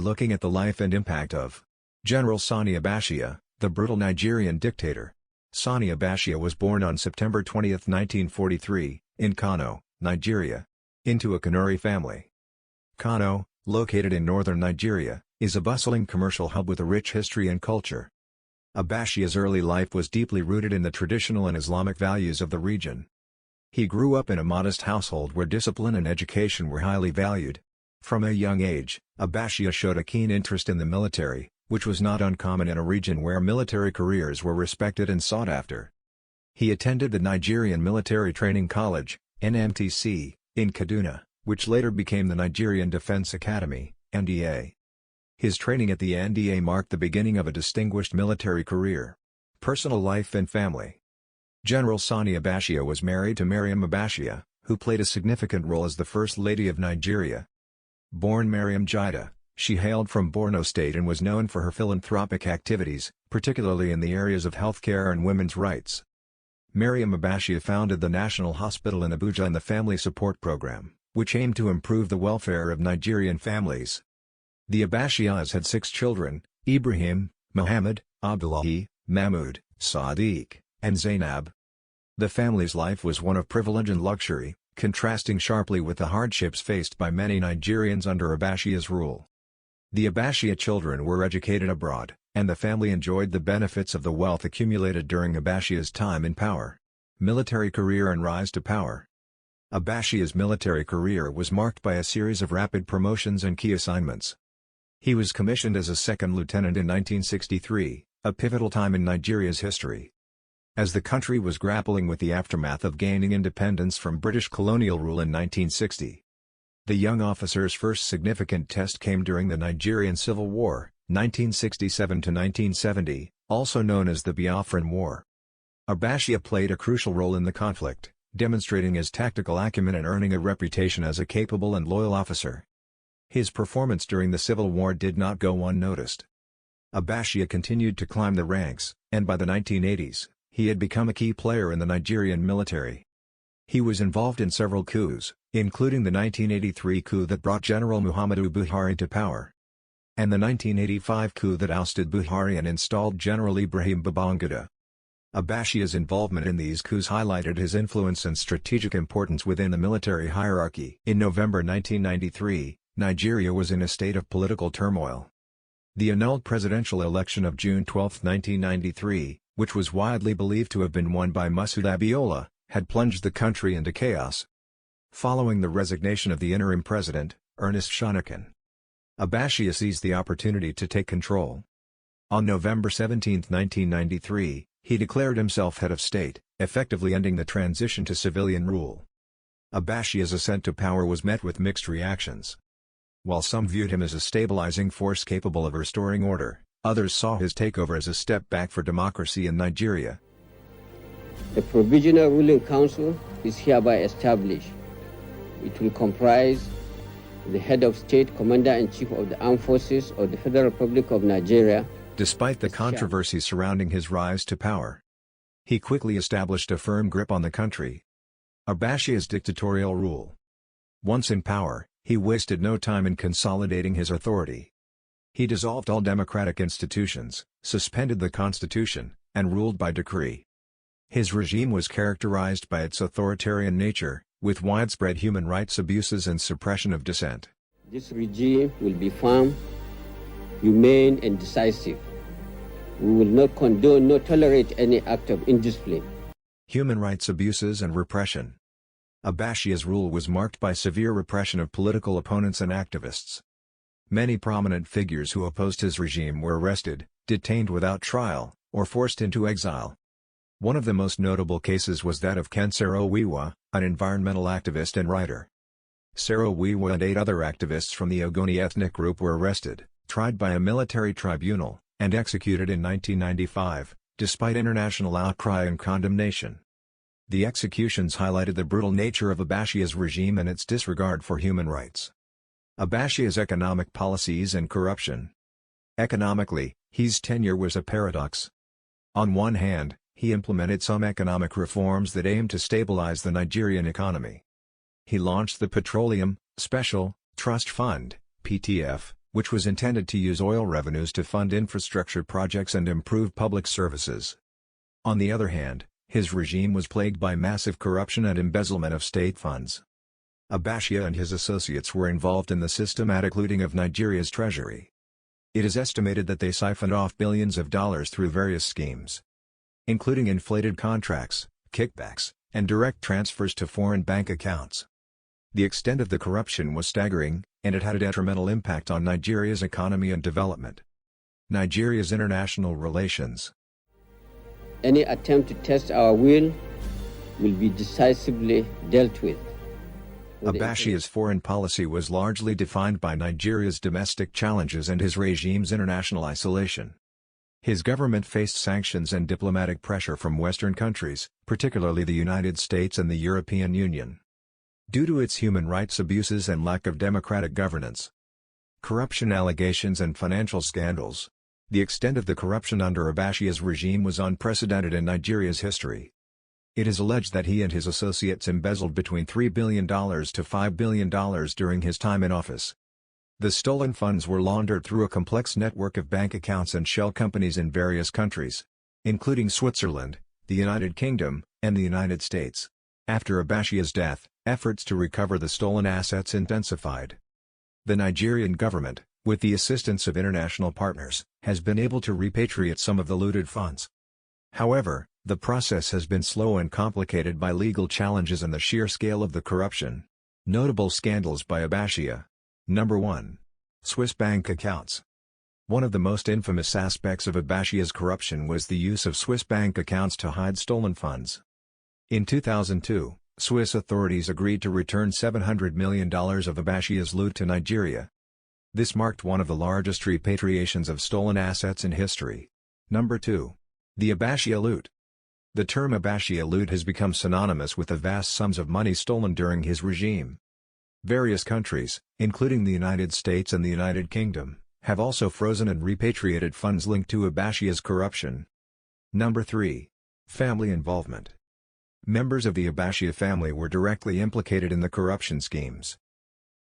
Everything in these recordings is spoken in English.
Looking at the life and impact of General Sani Abacha, the brutal Nigerian dictator. Sani Abacha was born on September 20, 1943, in Kano, Nigeria, into a Kanuri family. Kano, located in northern Nigeria, is a bustling commercial hub with a rich history and culture. Abacha's early life was deeply rooted in the traditional and Islamic values of the region. He grew up in a modest household where discipline and education were highly valued. From a young age, Abacha showed a keen interest in the military, which was not uncommon in a region where military careers were respected and sought after. He attended the Nigerian Military Training College, NMTC, in Kaduna, which later became the Nigerian Defense Academy, NDA. His training at the NDA marked the beginning of a distinguished military career. Personal life and family. General Sani Abacha was married to Mariam Abacha, who played a significant role as the First Lady of Nigeria. Born Mariam Jida, she hailed from Borno State and was known for her philanthropic activities, particularly in the areas of healthcare and women's rights. Mariam Abacha founded the National Hospital in Abuja and the Family Support Program, which aimed to improve the welfare of Nigerian families. The Abachas had 6 children: Ibrahim, Muhammad, Abdullahi, Mahmoud, Sadiq, and Zainab. The family's life was one of privilege and luxury, contrasting sharply with the hardships faced by many Nigerians under Abacha's rule. The Abacha children were educated abroad, and the family enjoyed the benefits of the wealth accumulated during Abacha's time in power. Military career and rise to power. Abacha's military career was marked by a series of rapid promotions and key assignments. He was commissioned as a second lieutenant in 1963, a pivotal time in Nigeria's history. As the country was grappling with the aftermath of gaining independence from British colonial rule in 1960. The young officer's first significant test came during the Nigerian Civil War, 1967–1970, also known as the Biafran War. Abacha played a crucial role in the conflict, demonstrating his tactical acumen and earning a reputation as a capable and loyal officer. His performance during the Civil War did not go unnoticed. Abacha continued to climb the ranks, and by the 1980s, he had become a key player in the Nigerian military. He was involved in several coups, including the 1983 coup that brought General Muhammadu Buhari to power, and the 1985 coup that ousted Buhari and installed General Ibrahim Babangida. Abacha's involvement in these coups highlighted his influence and strategic importance within the military hierarchy. In November 1993, Nigeria was in a state of political turmoil. The annulled presidential election of June 12, 1993, which was widely believed to have been won by Masoud Abiola, had plunged the country into chaos. Following the resignation of the interim president, Ernest Shonekan, Abacha seized the opportunity to take control. On November 17, 1993, he declared himself head of state, effectively ending the transition to civilian rule. Abacha's ascent to power was met with mixed reactions. While some viewed him as a stabilizing force capable of restoring order, others saw his takeover as a step back for democracy in Nigeria. The Provisional Ruling Council is hereby established. It will comprise the head of state, commander-in-chief of the armed forces of the Federal Republic of Nigeria. Despite the controversy surrounding his rise to power, he quickly established a firm grip on the country. Abacha's dictatorial rule. Once in power, he wasted no time in consolidating his authority. He dissolved all democratic institutions, suspended the constitution, and ruled by decree. His regime was characterized by its authoritarian nature, with widespread human rights abuses and suppression of dissent. This regime will be firm, humane, and decisive. We will not condone nor tolerate any act of indiscipline. Human rights abuses and repression. Abacha's rule was marked by severe repression of political opponents and activists. Many prominent figures who opposed his regime were arrested, detained without trial, or forced into exile. One of the most notable cases was that of Ken Saro-Wiwa, an environmental activist and writer. Saro-Wiwa and 8 other activists from the Ogoni ethnic group were arrested, tried by a military tribunal, and executed in 1995, despite international outcry and condemnation. The executions highlighted the brutal nature of Abacha's regime and its disregard for human rights. Abacha's economic policies and corruption. Economically, his tenure was a paradox. On one hand, he implemented some economic reforms that aimed to stabilize the Nigerian economy. He launched the Petroleum Special Trust Fund (PTF), which was intended to use oil revenues to fund infrastructure projects and improve public services. On the other hand, his regime was plagued by massive corruption and embezzlement of state funds. Abacha and his associates were involved in the systematic looting of Nigeria's treasury. It is estimated that they siphoned off billions of dollars through various schemes, including inflated contracts, kickbacks, and direct transfers to foreign bank accounts. The extent of the corruption was staggering, and it had a detrimental impact on Nigeria's economy and development. Nigeria's international relations. Any attempt to test our will be decisively dealt with. Abacha's foreign policy was largely defined by Nigeria's domestic challenges and his regime's international isolation. His government faced sanctions and diplomatic pressure from Western countries, particularly the United States and the European Union, due to its human rights abuses and lack of democratic governance. Corruption allegations and financial scandals. The extent of the corruption under Abacha's regime was unprecedented in Nigeria's history. It is alleged that he and his associates embezzled between $3 billion to $5 billion during his time in office. The stolen funds were laundered through a complex network of bank accounts and shell companies in various countries, including Switzerland, the United Kingdom, and the United States. After Abacha's death, efforts to recover the stolen assets intensified. The Nigerian government, with the assistance of international partners, has been able to repatriate some of the looted funds. However, the process has been slow and complicated by legal challenges and the sheer scale of the corruption. Notable scandals by Abacha. Number 1. Swiss bank accounts. One of the most infamous aspects of Abacha's corruption was the use of Swiss bank accounts to hide stolen funds. In 2002, Swiss authorities agreed to return $700 million of Abacha's loot to Nigeria. This marked one of the largest repatriations of stolen assets in history. Number 2. The Abacha loot. The term Abacha loot has become synonymous with the vast sums of money stolen during his regime. Various countries, including the United States and the United Kingdom, have also frozen and repatriated funds linked to Abacha's corruption. Number 3. Family involvement. Members of the Abacha family were directly implicated in the corruption schemes.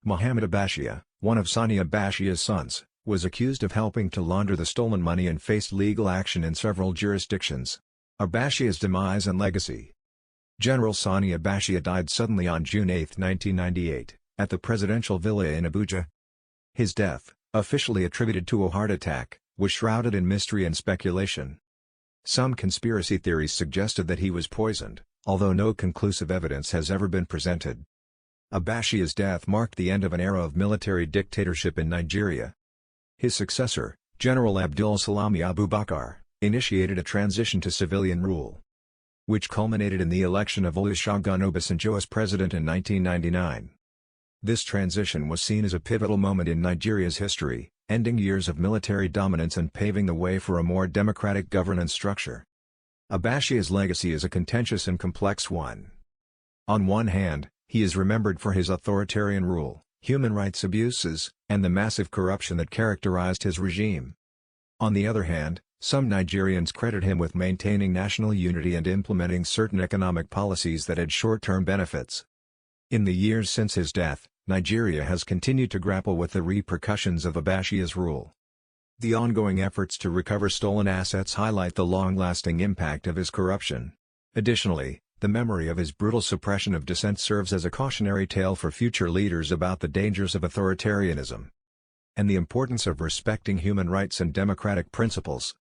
Mohammed Abacha, one of Sani Abacha's sons, was accused of helping to launder the stolen money and faced legal action in several jurisdictions. Abacha's demise and legacy. General Sani Abacha died suddenly on June 8, 1998, at the presidential villa in Abuja. His death, officially attributed to a heart attack, was shrouded in mystery and speculation. Some conspiracy theories suggested that he was poisoned, although no conclusive evidence has ever been presented. Abacha's death marked the end of an era of military dictatorship in Nigeria. His successor, General Abdul Salami Abubakar, initiated a transition to civilian rule, which culminated in the election of Olusegun Obasanjo as president in 1999. This transition was seen as a pivotal moment in Nigeria's history, ending years of military dominance and paving the way for a more democratic governance structure. Abacha's legacy is a contentious and complex one. On one hand, he is remembered for his authoritarian rule, human rights abuses, and the massive corruption that characterized his regime. On the other hand, some Nigerians credit him with maintaining national unity and implementing certain economic policies that had short-term benefits. In the years since his death, Nigeria has continued to grapple with the repercussions of Abacha's rule. The ongoing efforts to recover stolen assets highlight the long-lasting impact of his corruption. Additionally, the memory of his brutal suppression of dissent serves as a cautionary tale for future leaders about the dangers of authoritarianism and the importance of respecting human rights and democratic principles.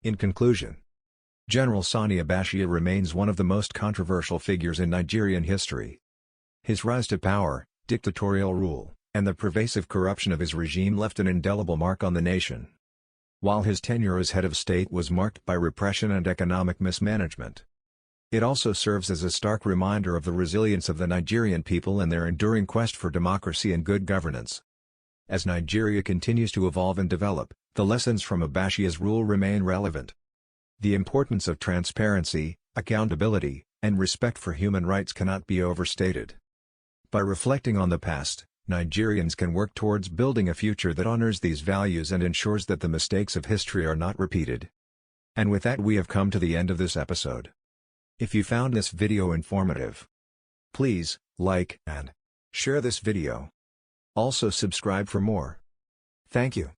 In conclusion, General Sani Abacha remains one of the most controversial figures in Nigerian history. His rise to power, dictatorial rule, and the pervasive corruption of his regime left an indelible mark on the nation. While his tenure as head of state was marked by repression and economic mismanagement, it also serves as a stark reminder of the resilience of the Nigerian people and their enduring quest for democracy and good governance. As Nigeria continues to evolve and develop, the lessons from Abacha's rule remain relevant. The importance of transparency, accountability, and respect for human rights cannot be overstated. By reflecting on the past, Nigerians can work towards building a future that honors these values and ensures that the mistakes of history are not repeated. And with that, we have come to the end of this episode. If you found this video informative, please like and share this video. Also subscribe for more. Thank you.